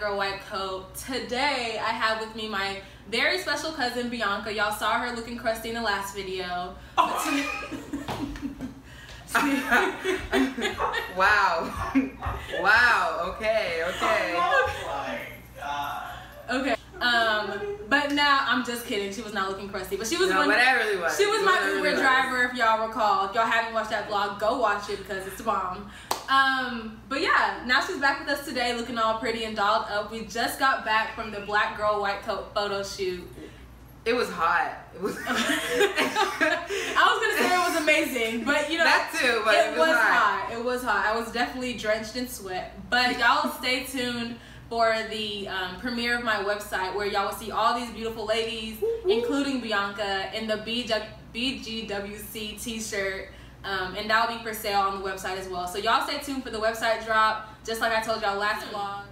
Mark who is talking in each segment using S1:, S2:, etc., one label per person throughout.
S1: Girl White Coat. Today I have with me my very special cousin Bianca. Y'all saw her looking crusty in the last video.
S2: Wow. Wow. Okay.
S1: Okay. But now I'm just kidding. She was not looking crusty, but she was.
S2: No, but I really was.
S1: She was my Uber driver. If y'all recall, if y'all haven't watched that vlog, go watch it because it's a bomb. But yeah, now she's back with us today, looking all pretty and dolled up. We just got back from the Black Girl White Coat photo shoot.
S2: It was hot. It was.
S1: I was gonna say it was amazing, but you know
S2: that too. But
S1: it was hot. It was hot. I was definitely drenched in sweat. But y'all stay tuned for the premiere of my website, where y'all will see all these beautiful ladies, including Bianca, in the BGWC t-shirt. And that will be for sale on the website as well. So y'all stay tuned for the website drop, just like I told y'all last vlog.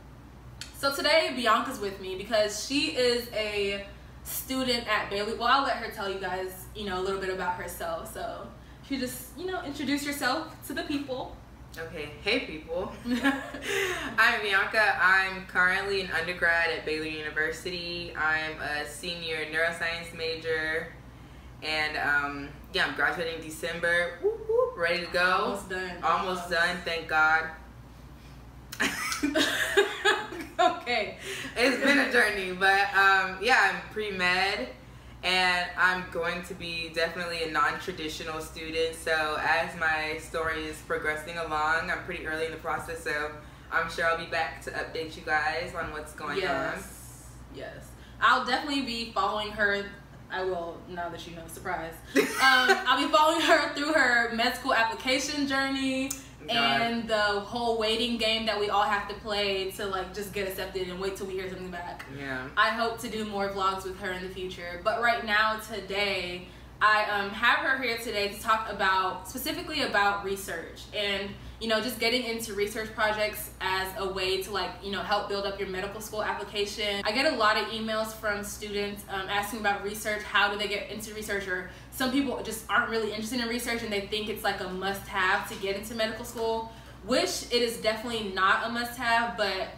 S1: So today Bianca's with me because she is a student at Bailey. Well, I'll let her tell you guys, a little bit about herself. So she just, introduce yourself to the people.
S2: Okay, hey people. I'm Bianca. I'm currently an undergrad at Baylor University. I'm a senior neuroscience major, and yeah, I'm graduating in December. Whoop, whoop, ready to go.
S1: Almost done.
S2: Almost done, thank God.
S1: Okay.
S2: It's been a journey, but yeah, I'm pre-med. And I'm going to be definitely a non-traditional student. So as my story is progressing along, I'm pretty early in the process. So I'm sure I'll be back to update you guys on what's going on.
S1: Yes. I'll definitely be following her. I will, now that you know, surprise. I'll be following her through her med school application journey. And the whole waiting game that we all have to play to just get accepted and wait till we hear something back.
S2: Yeah.
S1: I hope to do more vlogs with her in the future. But right now, today, I have her here today to talk specifically about research and, just getting into research projects as a way to help build up your medical school application. I get a lot of emails from students asking about research. How do they get into research? Or some people just aren't really interested in research and they think it's like a must-have to get into medical school, which it is definitely not a must-have, but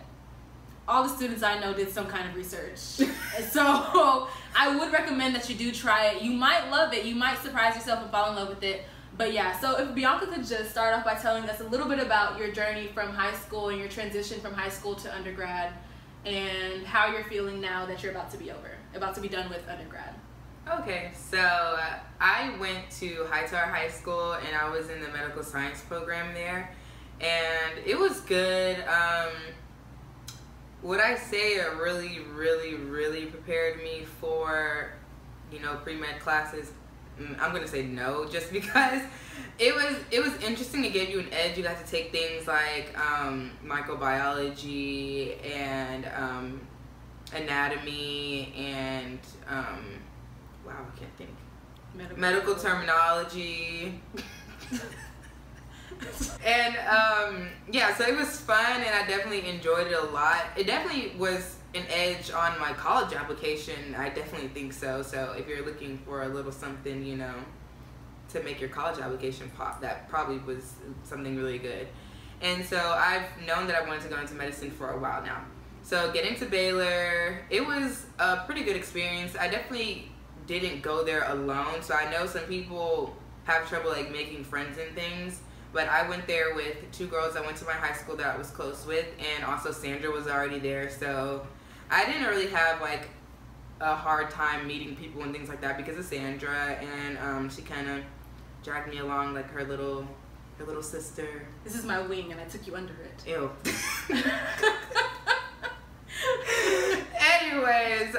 S1: all the students I know did some kind of research. So I would recommend that you do try it. You might love it. You might surprise yourself and fall in love with it. But yeah, so if Bianca could just start off by telling us a little bit about your journey from high school and your transition from high school to undergrad, and how you're feeling now that you're about to be done with undergrad.
S2: Okay, so I went to Hightower High School and I was in the medical science program there, and it was good. Would I say it really prepared me for, pre-med classes? I'm gonna say no, just because it was interesting. To give you an edge, you got to take things like microbiology and anatomy and wow, I can't think. Medical terminology. And yeah, so it was fun and I definitely enjoyed it a lot. It definitely was an edge on my college application. I definitely think so. So if you're looking for a little something, to make your college application pop, that probably was something really good. And so I've known that I wanted to go into medicine for a while now. So getting to Baylor, it was a pretty good experience. I definitely didn't go there alone. So I know some people have trouble making friends and things. But I went there with two girls I went to my high school that I was close with, and also Sandra was already there, so I didn't really have a hard time meeting people and things like that because of Sandra, and she kind of dragged me along like her little sister.
S1: This is my wing, and I took you under it.
S2: Ew. Anyways,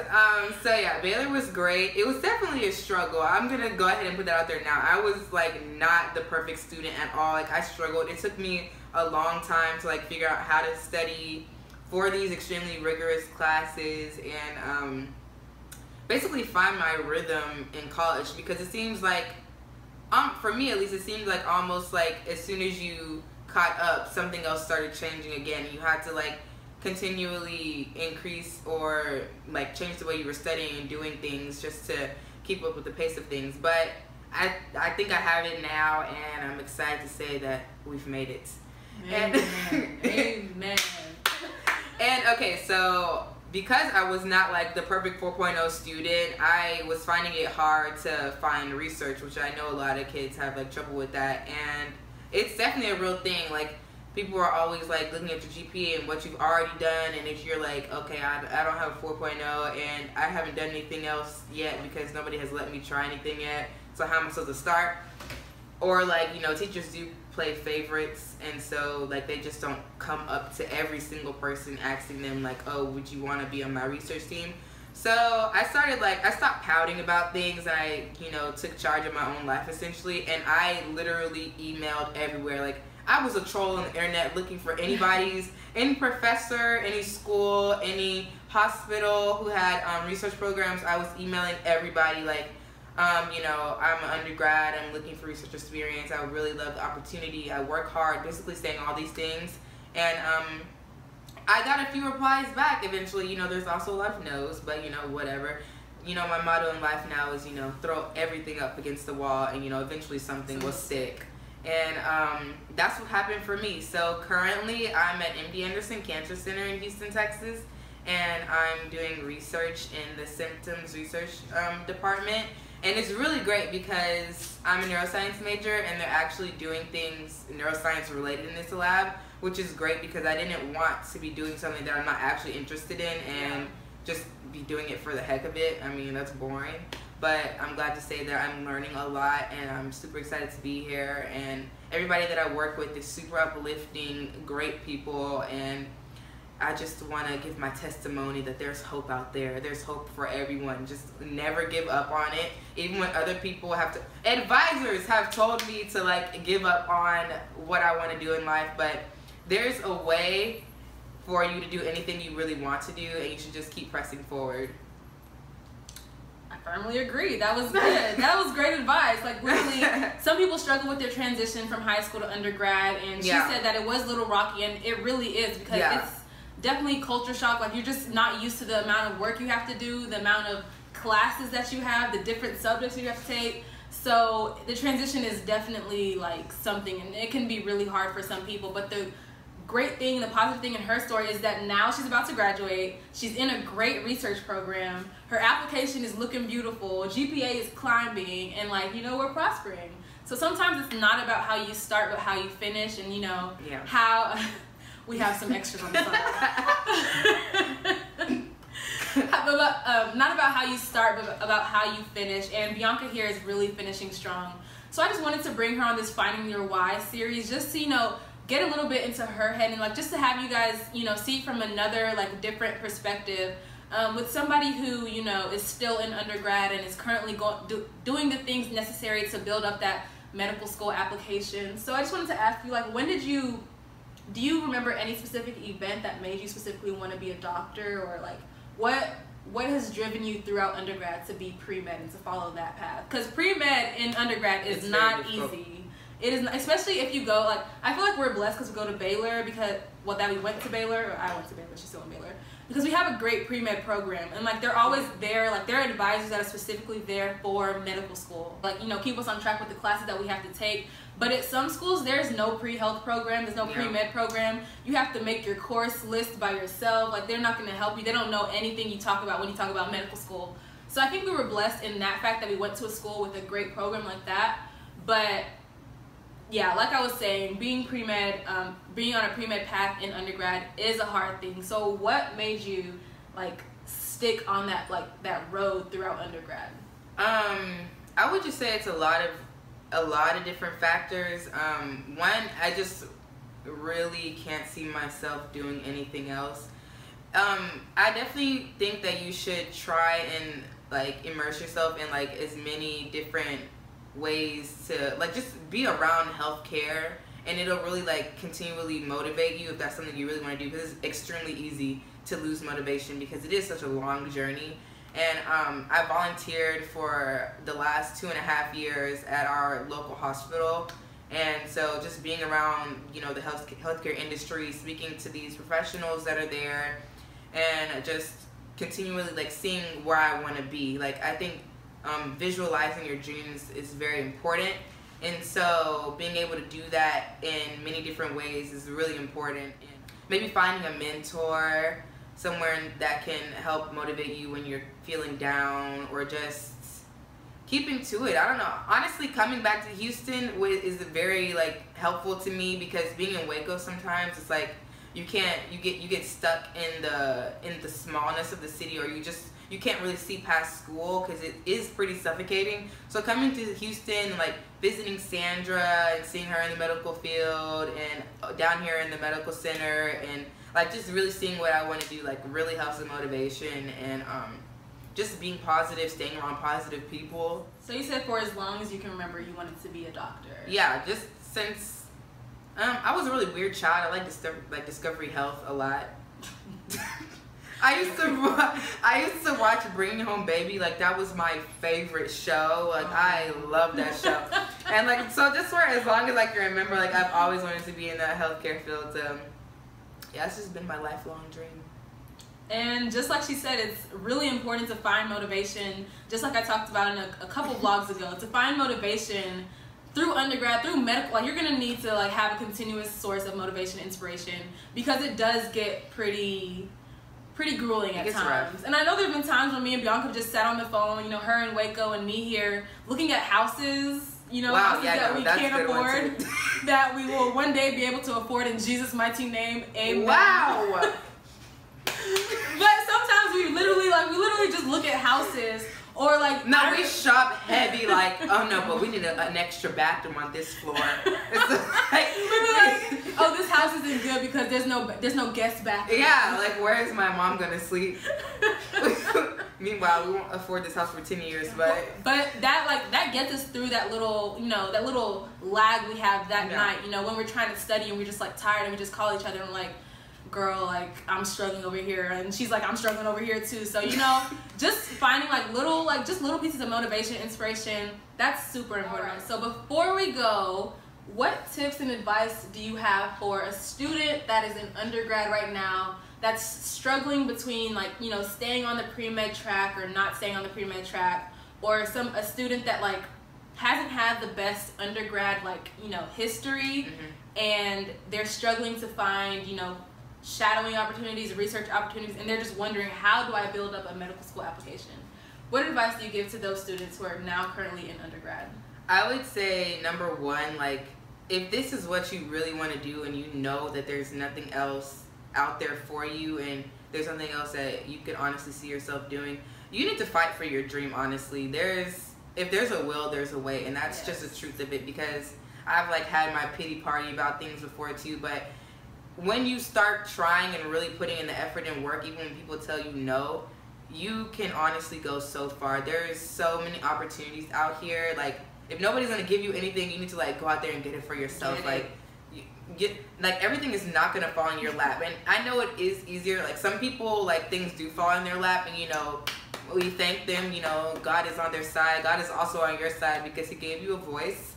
S2: so yeah, Baylor was great. It was definitely a struggle. I'm gonna go ahead and put that out there now. I was not the perfect student at all. I struggled. It took me a long time to figure out how to study for these extremely rigorous classes and basically find my rhythm in college, because it seems for me at least, it seemed almost as soon as you caught up, something else started changing again. You had to continually increase or change the way you were studying and doing things just to keep up with the pace of things. But I think I have it now, and I'm excited to say that we've made it.
S1: Amen. Amen.
S2: And okay, so because I was not like the perfect 4.0 student, I was finding it hard to find research, which I know a lot of kids have like trouble with that. And it's definitely a real thing. Like, people are always like looking at your GPA and what you've already done, and if you're like, okay, I don't have a 4.0 and I haven't done anything else yet because nobody has let me try anything yet, so how am I supposed to start? Or like, you know, teachers do play favorites, and so like they just don't come up to every single person asking them like, oh, would you want to be on my research team? So I stopped pouting about things, and I, you know, took charge of my own life essentially, and I literally emailed everywhere. Like, I was a troll on the internet looking for any professor, any school, any hospital who had research programs. I was emailing everybody like, you know, I'm an undergrad, I'm looking for research experience, I would really love the opportunity, I work hard, basically saying all these things. And I got a few replies back eventually. You know, there's also a lot of no's, but you know, whatever. You know, my motto in life now is, you know, throw everything up against the wall, and you know, eventually something will stick. And that's what happened for me. So currently I'm at MD Anderson Cancer Center in Houston, Texas, and I'm doing research in the symptoms research department. And it's really great because I'm a neuroscience major, and they're actually doing things neuroscience related in this lab, which is great because I didn't want to be doing something that I'm not actually interested in and just be doing it for the heck of it. I mean, that's boring. But I'm glad to say that I'm learning a lot, and I'm super excited to be here. And everybody that I work with is super uplifting, great people, and I just want to give my testimony that there's hope out there. There's hope for everyone. Just never give up on it. Even when other people advisors have told me to like give up on what I want to do in life, but there's a way for you to do anything you really want to do, and you should just keep pressing forward.
S1: Firmly agree. That was good. That was great advice. Like, really, some people struggle with their transition from high school to undergrad, and she said that it was a little rocky, and it really is, because it's definitely culture shock. Like, you're just not used to the amount of work you have to do, the amount of classes that you have, the different subjects you have to take. So the transition is definitely like something, and it can be really hard for some people. But the great thing, the positive thing in her story is that now she's about to graduate. She's in a great research program. Her application is looking beautiful. GPA is climbing, and like, you know, we're prospering. So sometimes it's not about how you start, but how you finish, and you know, how we have some extras on the side. Not about how you start, but about how you finish. And Bianca here is really finishing strong. So I just wanted to bring her on this Finding Your Why series, just to, you know, get a little bit into her head, and like just to have you guys, you know, see from another like different perspective, with somebody who, you know, is still in undergrad and is currently doing the things necessary to build up that medical school application. So I just wanted to ask you, like, do you remember any specific event that made you specifically want to be a doctor, or like what has driven you throughout undergrad to be pre-med and to follow that path? Because pre-med in undergrad is not easy. It is, especially if you go, like, I feel like we're blessed because we go to Baylor, because, well, that we went to Baylor, or I went to Baylor, she's still in Baylor, because we have a great pre-med program, and like, they're always there, like, there are advisors that are specifically there for medical school, like, you know, keep us on track with the classes that we have to take. But at some schools, there's no pre-health program, there's no pre-med program. You have to make your course list by yourself. Like, they're not going to help you. They don't know anything you talk about when you talk about medical school. So I think we were blessed in that fact that we went to a school with a great program like that. But yeah, like I was saying, being pre-med, being on a pre-med path in undergrad is a hard thing. So what made you like stick on that, like, that road throughout undergrad?
S2: I would just say it's a lot of different factors. One, I just really can't see myself doing anything else. I definitely think that you should try and like immerse yourself in like as many different ways to like just be around healthcare, and it'll really like continually motivate you if that's something you really want to do, because it's extremely easy to lose motivation because it is such a long journey. And I volunteered for the last 2.5 years at our local hospital, and so just being around, you know, the healthcare industry, speaking to these professionals that are there, and just continually like seeing where I want to be. Like, I think visualizing your dreams is very important, and so being able to do that in many different ways is really important. maybe finding a mentor, somewhere that can help motivate you when you're feeling down, or just keeping to it. I don't know. Honestly, coming back to Houston is very like helpful to me, because being in Waco sometimes it's like you get stuck in the smallness of the city, or you can't really see past school because it is pretty suffocating. So coming to Houston and like visiting Sandra and seeing her in the medical field, and down here in the medical center, and like just really seeing what I want to do, like really helps with motivation, and just being positive, staying around positive people.
S1: So you said for as long as you can remember, you wanted to be a doctor.
S2: Yeah, just since I was a really weird child. I like Discovery Health a lot. I used to watch Bringing Home Baby. Like, that was my favorite show. Like, I love that show. And like, so just for as long as I can remember, like, I've always wanted to be in the healthcare field. Yeah, it's just been my lifelong dream.
S1: And just like she said, it's really important to find motivation, just like I talked about in a couple vlogs ago, to find motivation through undergrad, through medical. Like, you're gonna need to like have a continuous source of motivation, inspiration, because it does get pretty grueling at times.
S2: Rough.
S1: And I know there've been times when me and Bianca just sat on the phone, you know, her in Waco and me here, looking at houses, you know, houses that we can't afford, that we will one day be able to afford in Jesus' mighty name. Amen.
S2: Wow.
S1: But sometimes we literally just look at houses, or like,
S2: no, we shop heavy, like, oh no, but we need an extra bathroom on this floor. It's like,
S1: we be like, oh, this house isn't good because there's no guest bathroom.
S2: Yeah, like, where is my mom gonna sleep? Meanwhile, we won't afford this house for 10 years, but
S1: that gets us through that little, you know, that little lag we have that night, you know, when we're trying to study and we're just like tired, and we just call each other and like, girl, like, I'm struggling over here, and she's like, I'm struggling over here too. So, you know, just finding like little pieces of motivation, inspiration, that's super important. Right. So before we go, what tips and advice do you have for a student that is in undergrad right now that's struggling between, like, you know, staying on the pre-med track or not staying on the pre-med track, or a student that like hasn't had the best undergrad, like, you know, history, and they're struggling to find, you know, shadowing opportunities, research opportunities, and they're just wondering, how do I build up a medical school application? What advice do you give to those students who are now currently in undergrad?
S2: I would say, number one, like, if this is what you really want to do, and you know that there's nothing else out there for you, and there's something else that you can honestly see yourself doing, you need to fight for your dream, honestly. If there's a will, there's a way, and that's just the truth of it, because I've like had my pity party about things before too, but when you start trying and really putting in the effort and work, even when people tell you no, you can honestly go so far. There's so many opportunities out here. Like, if nobody's gonna give you anything, you need to like go out there and get it for yourself. Like, everything is not gonna fall in your lap. And I know it is easier. Like, some people, like, things do fall in their lap, and you know, we thank them. You know, God is on their side. God is also on your side, because He gave you a voice,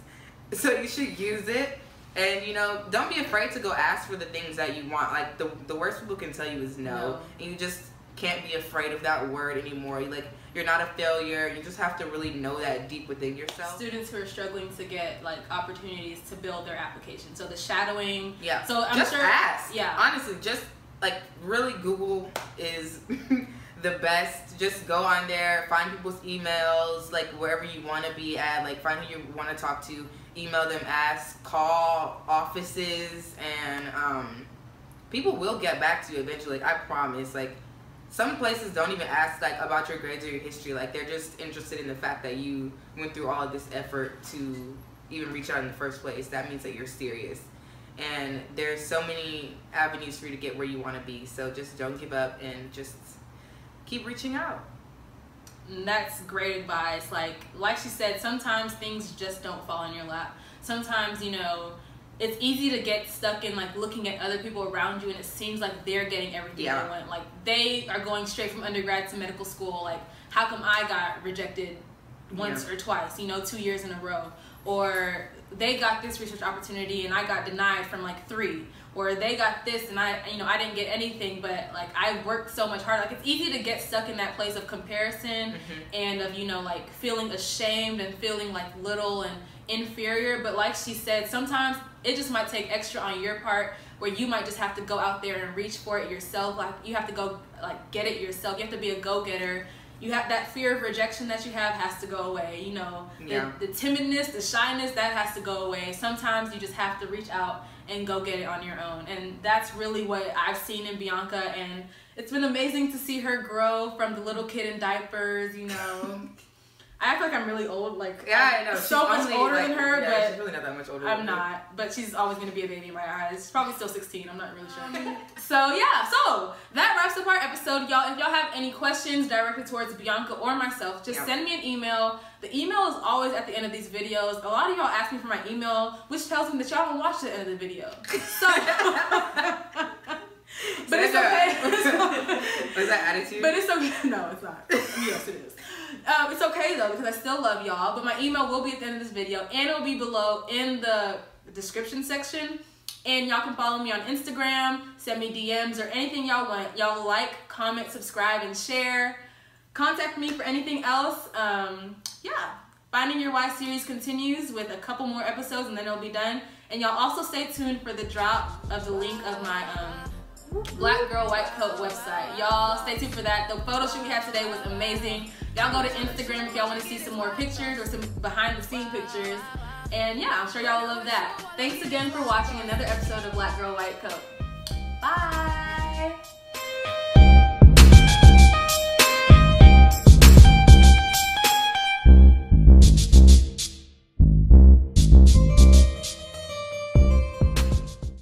S2: so you should use it. And, you know, don't be afraid to go ask for the things that you want. Like, the worst people can tell you is no. And you just can't be afraid of that word anymore. You're not a failure. You just have to really know that deep within yourself.
S1: Students who are struggling to get, like, opportunities to build their application. So the shadowing.
S2: Yeah.
S1: So I'm
S2: just
S1: sure.
S2: Ask.
S1: Yeah.
S2: Honestly, just, like, really Google is the best. Just go on there, find people's emails, like, wherever you want to be at. Like, find who you want to talk to. Email them, ask, call offices, and people will get back to you eventually. Like, I promise. Like, some places don't even ask like about your grades or your history. Like, they're just interested in the fact that you went through all of this effort to even reach out in the first place. That means that you're serious. And there's so many avenues for you to get where you want to be. So just don't give up and just keep reaching out.
S1: That's great advice. Like she said, sometimes things just don't fall in your lap. Sometimes, you know, it's easy to get stuck in like looking at other people around you, and it seems like they're getting everything they want. Like, they are going straight from undergrad to medical school. Like, how come I got rejected once or twice, you know, 2 years in a row? Or they got this research opportunity and I got denied from like 3. Or they got this and I didn't get anything, but like I worked so much harder. Like, it's easy to get stuck in that place of comparison and of, you know, like feeling ashamed and feeling like little and inferior. But like she said, sometimes it just might take extra on your part where you might just have to go out there and reach for it yourself. Like you have to go get it yourself. You have to be a go-getter. You have that fear of rejection that you have has to go away. You know, the timidness, the shyness, that has to go away. Sometimes you just have to reach out and go get it on your own. And that's really what I've seen in Bianca, and it's been amazing to see her grow from the little kid in diapers, you know. I act like I'm really old, like
S2: I know.
S1: So much older than her, but
S2: she's really not that much older.
S1: I'm not, but she's always gonna be a baby in my eyes. She's probably still 16. I'm not really sure. So yeah, so that wraps up our episode, y'all. If y'all have any questions directed towards Bianca or myself, just send me an email. The email is always at the end of these videos. A lot of y'all ask me for my email, which tells me that y'all don't watch the end of the video. So, but it's okay.
S2: Was that attitude?
S1: But it's okay. No, it's not. Yes, it is. It's okay though, because I still love y'all. But my email will be at the end of this video, and it'll be below in the description section. And y'all can follow me on Instagram, send me DMs or anything y'all want. Y'all like, comment, subscribe, and share. Contact me for anything else. Yeah, Finding Your Why series continues with a couple more episodes, and then it'll be done. And y'all also stay tuned for the drop of the link of my Black Girl White Coat website. Y'all stay tuned for that. The photo shoot we had today was amazing. Y'all go to Instagram if y'all want to see some more pictures or some behind the scene pictures. And yeah, I'm sure y'all love that. Thanks again for watching another episode of Black Girl White Coat. Bye!